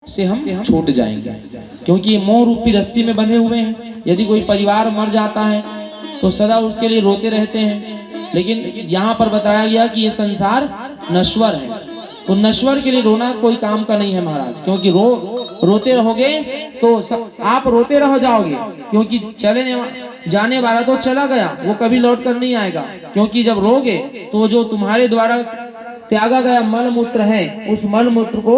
से हम छूट जाएंगे, क्योंकि ये मोह रूपी रस्सी में बंधे हुए हैं। यदि कोई परिवार मर जाता है तो सदा उसके लिए रोते रहते हैं, लेकिन यहाँ पर बताया गया कि ये संसार नश्वर है, तो नश्वर के लिए रोना कोई काम का नहीं है महाराज, क्योंकि रोते रहोगे तो आप रोते रह जाओगे, क्योंकि जाने वाला तो चला गया, वो कभी लौट कर नहीं आएगा। क्योंकि जब रोगे तो जो तुम्हारे द्वारा त्यागा गया मल मूत्र है, उस मल मूत्र को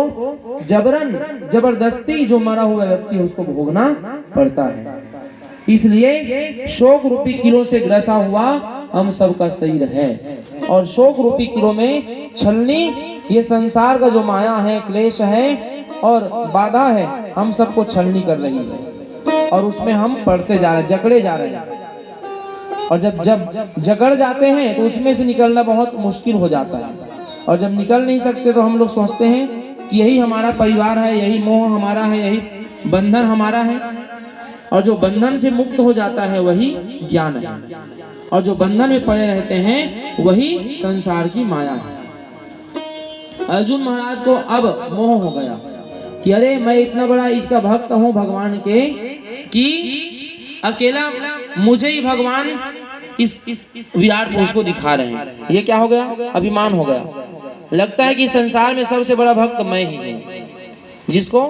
जबरदस्ती जो मरा हुआ व्यक्ति है उसको भोगना पड़ता है। इसलिए शोक रूपी कीड़ों से ग्रसा हुआ हम सबका शरीर है, और शोक रूपी कीड़ों में छलनी ये संसार का जो माया है, क्लेश है और बाधा है, हम सबको छलनी कर रही है, और उसमें हम पड़ते जा रहे हैं, जकड़े जा रहे हैं। और जब जकड़ जाते हैं तो उसमें से निकलना बहुत मुश्किल हो जाता है, और जब निकल नहीं सकते तो हम लोग सोचते हैं कि यही हमारा परिवार है, यही मोह हमारा है, यही बंधन हमारा है। और जो बंधन से मुक्त हो जाता है वही ज्ञान है, और जो बंधन में पड़े रहते हैं वही संसार की माया है। अर्जुन महाराज को अब मोह हो गया कि अरे मैं इतना बड़ा इसका भक्त हूँ भगवान के, कि अकेला मुझे ही भगवान इस विराट पुरुष को दिखा रहे हैं। ये क्या हो गया? अभिमान हो गया। लगता है कि संसार में सबसे बड़ा भक्त मैं ही हूँ, जिसको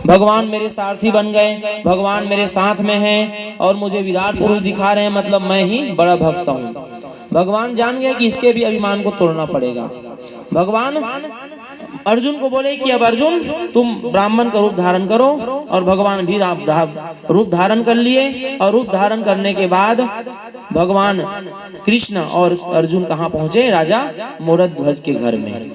भगवान मेरे सारथी बन गए, भगवान मेरे साथ में हैं और मुझे विराट पुरुष दिखा रहे हैं, मतलब मैं ही बड़ा भक्त हूँ। भगवान जान गए कि इसके भी अभिमान को तोड़ना पड़ेगा। भगवान अर्जुन को बोले कि अब अर्जुन तुम ब्राह्मण का रूप धारण करो, और भगवान भी रूप धारण कर लिए। और रूप धारण करने के बाद भगवान कृष्ण और अर्जुन कहाँ पहुंचे? राजा मोरध्वज के घर में।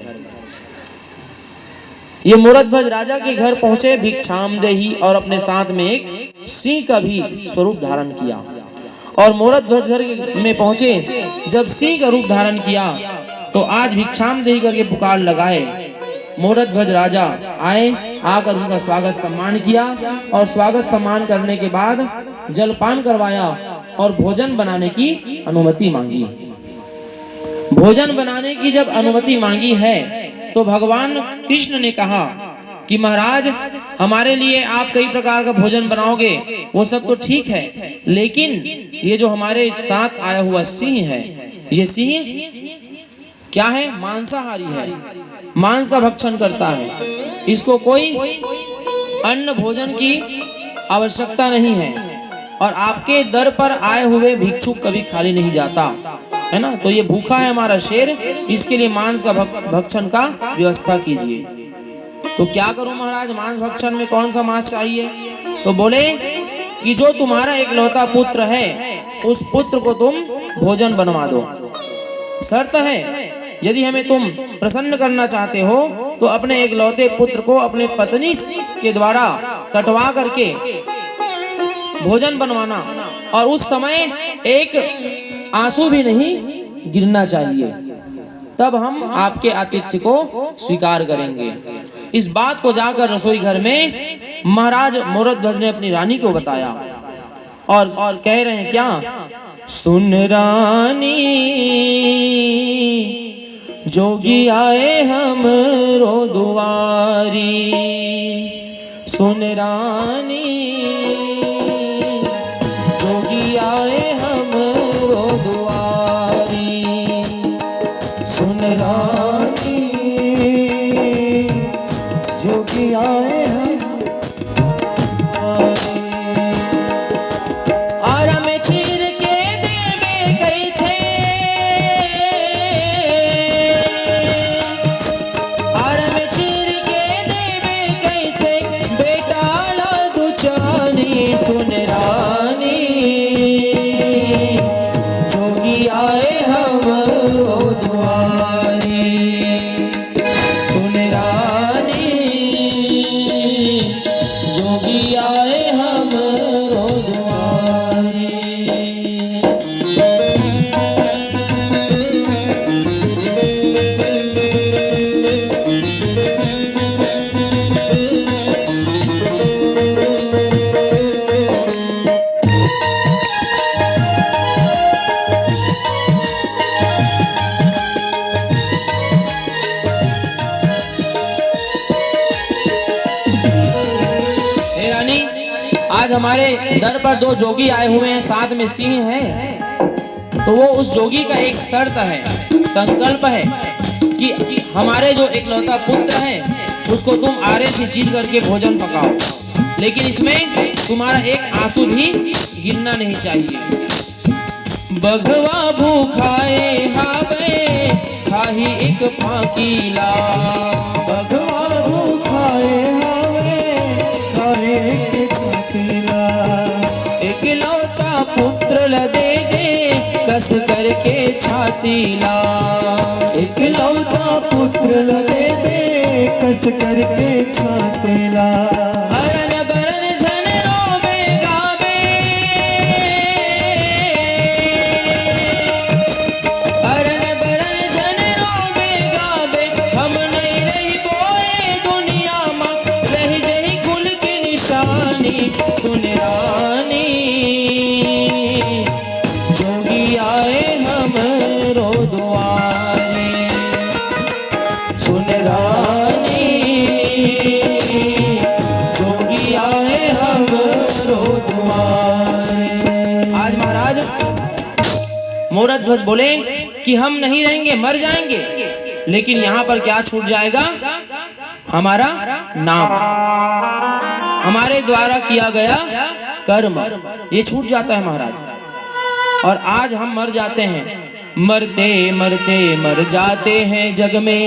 ये मोरध्वज राजा के घर पहुंचे भिक्षाम देही, और अपने साथ में एक सिंह का भी स्वरूप धारण किया। और मोरध्वज घर में पहुंचे, जब सिंह का रूप धारण किया तो आज भिक्षाम देही करके पुकार लगाए। मोरध्वज राजा आए, आकर उनका स्वागत सम्मान किया, और स्वागत सम्मान करने के बाद जलपान करवाया और भोजन बनाने की अनुमति मांगी। भोजन बनाने की जब अनुमति मांगी है तो भगवान कृष्ण ने कहा कि महाराज हमारे लिए आप कई प्रकार का भोजन बनाओगे, वो सब तो ठीक है, लेकिन ये जो हमारे साथ आया हुआ सिंह है, ये सिंह क्या है? मांसाहारी है, मांस का भक्षण करता है। इसको कोई अन्न भोजन की आवश्यकता नहीं है, और आपके दर पर आए हुए भिक्षुक कभी खाली नहीं जाता है ना। तो ये भूखा है हमारा शेर, इसके लिए मांस का भक्षण का व्यवस्था कीजिए। तो क्या करूं महाराज, मांस भक्षण में कौन सा मांस चाहिए? तो बोले कि जो तुम्हारा एकलौता पुत्र है उस पुत्र को तुम भोजन बनवा दो। शर्त है, यदि हमें तुम प्रसन्न करना चाहते हो तो अपने एकलौते पुत्र को अपने पत्नी के द्वारा कटवा करके भोजन बनवाना, और उस समय एक आंसू भी नहीं गिरना चाहिए, तब हम आपके आतिथ्य को स्वीकार करेंगे। इस बात को जाकर रसोई घर में महाराज मोरध्वज ने अपनी रानी को बताया, और कह रहे हैं क्या? सुन रानी जोगी आए हमरो दुआरी, सुन रानी जोगी आए हमरो दुआरी, सुन रानी जोगी आए हम आरा में चीर के देवे गई थे, आरा में चीर के देवे गई थे, बेटा लाल दुचानी, सुन रानी जोगी आए हमरो दुआरी, सुन रानी आज हमारे दर पर दो जोगी आए हुए हैं, साथ में सिंह हैं, तो वो उस जोगी का एक शर्त है, संकल्प है कि हमारे जो एकलौता पुत्र है उसको तुम आरे से चीर करके भोजन पकाओ, लेकिन इसमें तुम्हारा एक आंसू भी गिरना नहीं चाहिए। बघवा भूखाए हावे खाही एक फाकीला, बघवा भूखाए हावे खाहे एक फाकीला, एकलौता पुत्र ल दे दे कस करके छातीला, एकलौता पुत्र ल दे दे कस करके छातीला। अरन बरन झन रोवे गावे, अरन बरन झन रोवे गावे, हम नहीं रही बोए दुनिया मां, रही जही कुल की निशानी सुन रानी, जोगी आए हमरो दुआरे सुन रानी, जोगी आए हमरो दुआरे। आज महाराज मोरत ध्वज बोले कि हम नहीं रहेंगे, मर जाएंगे, लेकिन यहाँ पर क्या छूट जाएगा? हमारा नाम, हमारे द्वारा किया गया कर्म, ये छूट जाता है महाराज। और आज हम मर जाते हैं, मरते मरते मर जाते हैं जग में,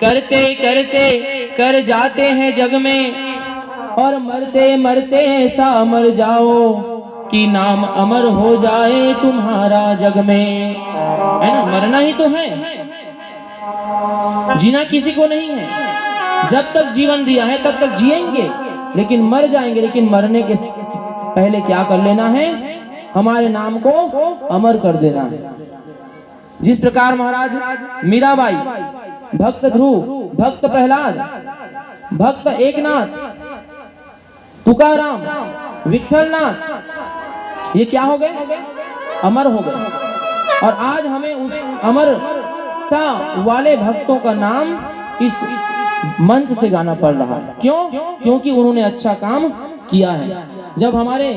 करते करते कर जाते हैं जग में, और मरते मरते ऐसा मर जाओ कि नाम अमर हो जाए तुम्हारा जग में, है ना? मरना ही तो है, जीना किसी को नहीं है। जब तक जीवन दिया है तब तक जिएंगे, लेकिन मर जाएंगे। लेकिन मरने के पहले क्या कर लेना है? हमारे नाम को अमर कर देना है। जिस प्रकार महाराज मीराबाई, भक्त ध्रुव, भक्त प्रहलाद, भक्त एकनाथ, तुकाराम, विठलनाथ, ये क्या हो गए? अमर हो गए। और आज हमें उस अमरता वाले भक्तों का नाम इस मंच से गाना पड़ रहा है। क्यों? क्योंकि उन्होंने अच्छा काम किया है। जब हमारे